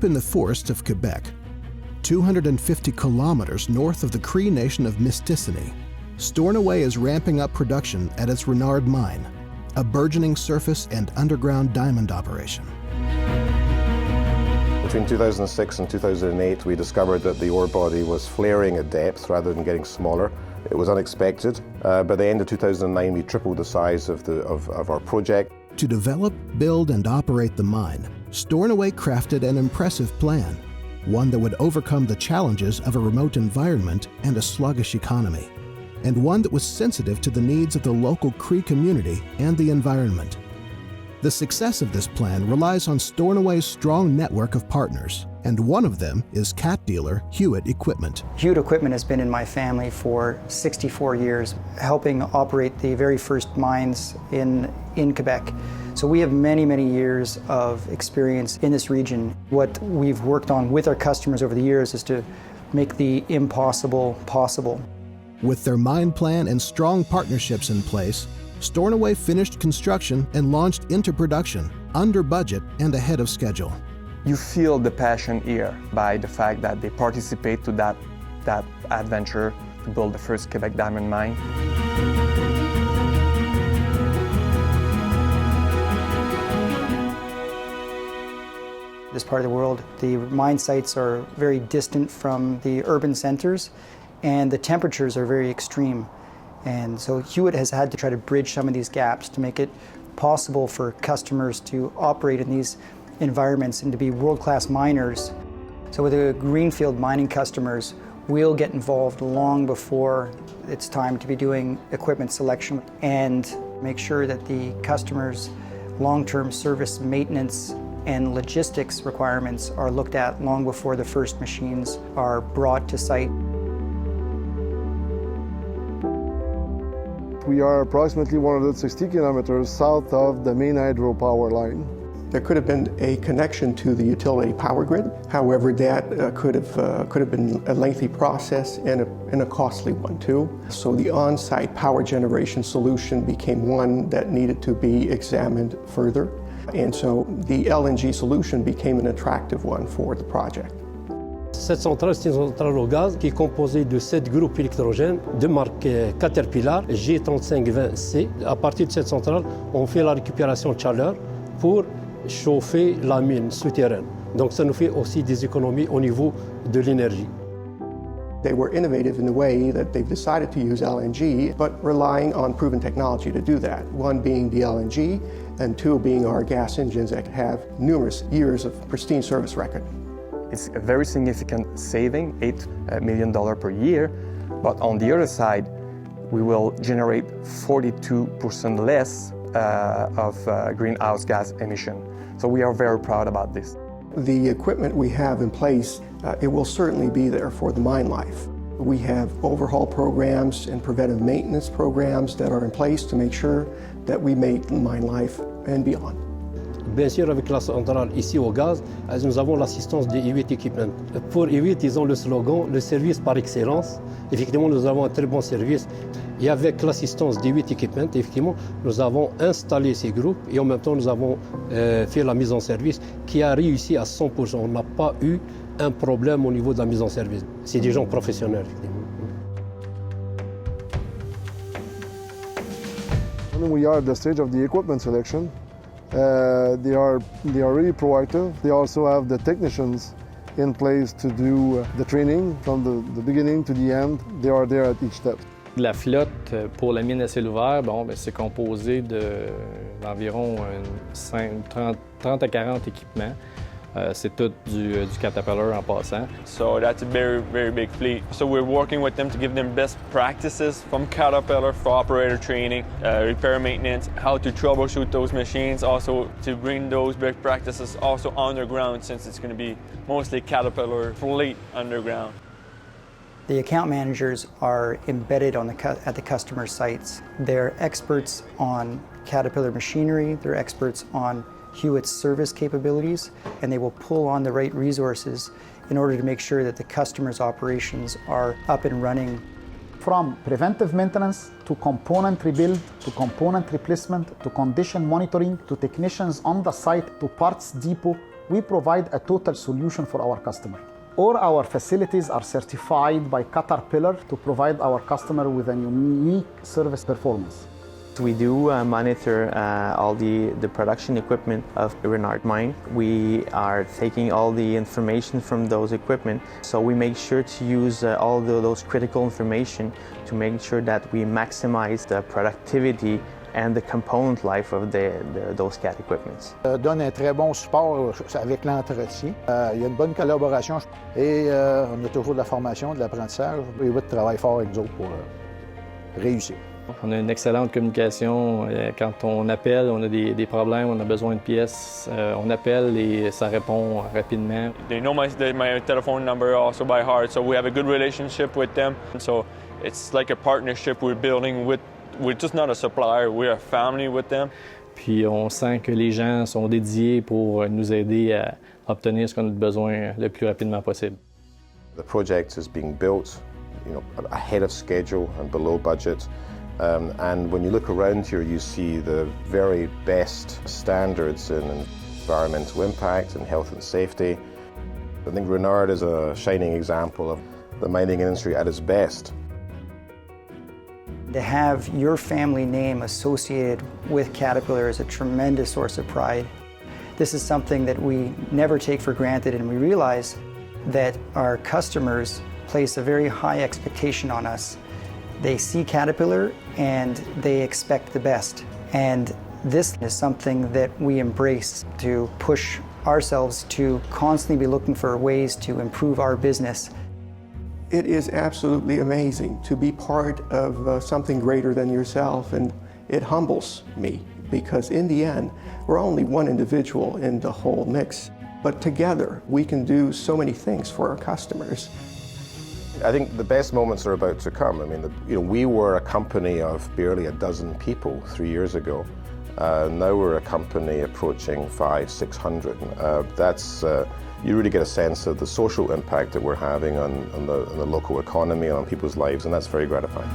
Deep in the forests of Quebec, 250 kilometers north of the Cree Nation of Mistissini, Stornoway is ramping up production at its Renard mine, a burgeoning surface and underground diamond operation. Between 2006 and 2008, we discovered that the ore body was flaring at depth rather than getting smaller. It was unexpected. By the end of 2009, we tripled the size of our project. To develop, build, and operate the mine, Stornoway crafted an impressive plan, one that would overcome the challenges of a remote environment and a sluggish economy, and one that was sensitive to the needs of the local Cree community and the environment. The success of this plan relies on Stornoway's strong network of partners, and one of them is cat dealer Hewitt Equipment. Hewitt Equipment has been in my family for 64 years, helping operate the very first mines in Quebec. So we have many, many years of experience in this region. What we've worked on with our customers over the years is to make the impossible possible. With their mine plan and strong partnerships in place, Stornoway finished construction and launched into production, under budget and ahead of schedule. You feel the passion here by the fact that they participate to that adventure to build the first Quebec diamond mine. This part of the world, the mine sites are very distant from the urban centers, and the temperatures are very extreme. And so Hewitt has had to try to bridge some of these gaps to make it possible for customers to operate in these environments and to be world-class miners. So with the greenfield mining customers, we'll get involved long before it's time to be doing equipment selection and make sure that the customers' long-term service maintenance and logistics requirements are looked at long before the first machines are brought to site. We are approximately 160 kilometers south of the main hydropower line. There could have been a connection to the utility power grid. However, that could have been a lengthy process and a costly one too. So the on-site power generation solution became one that needed to be examined further. And so the LNG solution became an attractive one for the project. Cette centrale, c'est une centrale au gaz qui est composée de 7 groupes électrogènes de marque Caterpillar G3520C. À partir de cette centrale, on fait la récupération de chaleur pour chauffer la mine souterraine. Donc ça nous fait aussi des économies au niveau de l'énergie. They were innovative in the way that they've decided to use LNG, but relying on proven technology to do that. One being the LNG, and two being our gas engines that have numerous years of pristine service record. It's a very significant saving, $8 million per year, but on the other side, we will generate 42% less of greenhouse gas emission. So we are very proud about this. The equipment we have in place, it will certainly be there for the mine life. We have overhaul programs and preventive maintenance programs that are in place to make sure that we make mine life and beyond. Bien sûr, avec la centrale ici au gaz, nous avons l'assistance de Hewitt Equipment. Pour Hewitt, ils ont le slogan « Le service par excellence ». Effectivement, nous avons un très bon service. Et avec l'assistance de Hewitt Equipment, effectivement, nous avons installé ces groupes et en même temps, nous avons fait la mise en service qui a réussi à 100%. On n'a pas eu un problème au niveau de la mise en service. C'est des gens professionnels, effectivement. When we are at the stage of the equipment selection, they are really proactive. They also have the technicians in place to do the training from the beginning to the end. They are there at each step. La flotte pour la mine à ciel ouvert, c'est composé d'environ 30 à 40 équipements. C'est tout du Caterpillar en passant. So that's a very, very big fleet. So we're working with them to give them best practices from Caterpillar for operator training, repair maintenance, how to troubleshoot those machines, also to bring those best practices also underground since it's going to be mostly Caterpillar fleet underground. The account managers are embedded at the customer sites. They're experts on Caterpillar machinery, they're experts on Hewitt's service capabilities, and they will pull on the right resources in order to make sure that the customer's operations are up and running. From preventive maintenance to component rebuild, to component replacement, to condition monitoring, to technicians on the site, to parts depot, We provide a total solution for our customer. All our facilities are certified by Caterpillar to provide our customer with a unique service performance. We do monitor all the production equipment of Renard Mine. We are taking all the information from those equipment, so we make sure to use all those critical information to make sure that we maximize the productivity and the component life of those CAT equipments. Donne un très bon support avec l'entretien. Il y a une bonne collaboration et on a toujours de la formation, de l'apprentissage. Et oui, de travail fort avec nous autres pour réussir. On a une excellente communication. Quand on appelle, on a des problèmes, on a besoin de pièces, on appelle et ça répond rapidement. They know my telephone number also by heart, so we have a good relationship with them. So it's like a partnership we're building with. We're just not a supplier, we're a family with them. Puis on sent que les gens sont dédiés pour nous aider à obtenir ce qu'on a besoin le plus rapidement possible. The project is being built, ahead of schedule and below budget. And when you look around here, you see the very best standards in environmental impact and health and safety. I think Renard is a shining example of the mining industry at its best. To have your family name associated with Caterpillar is a tremendous source of pride. This is something that we never take for granted, and we realize that our customers place a very high expectation on us. They see Caterpillar and they expect the best. And this is something that we embrace to push ourselves to constantly be looking for ways to improve our business. It is absolutely amazing to be part of something greater than yourself, and it humbles me because in the end, we're only one individual in the whole mix. But together, we can do so many things for our customers. I think the best moments are about to come. I mean, we were a company of barely a dozen people 3 years ago. Now we're a company approaching 500-600. You really get a sense of the social impact that we're having on the local economy and on people's lives, and that's very gratifying.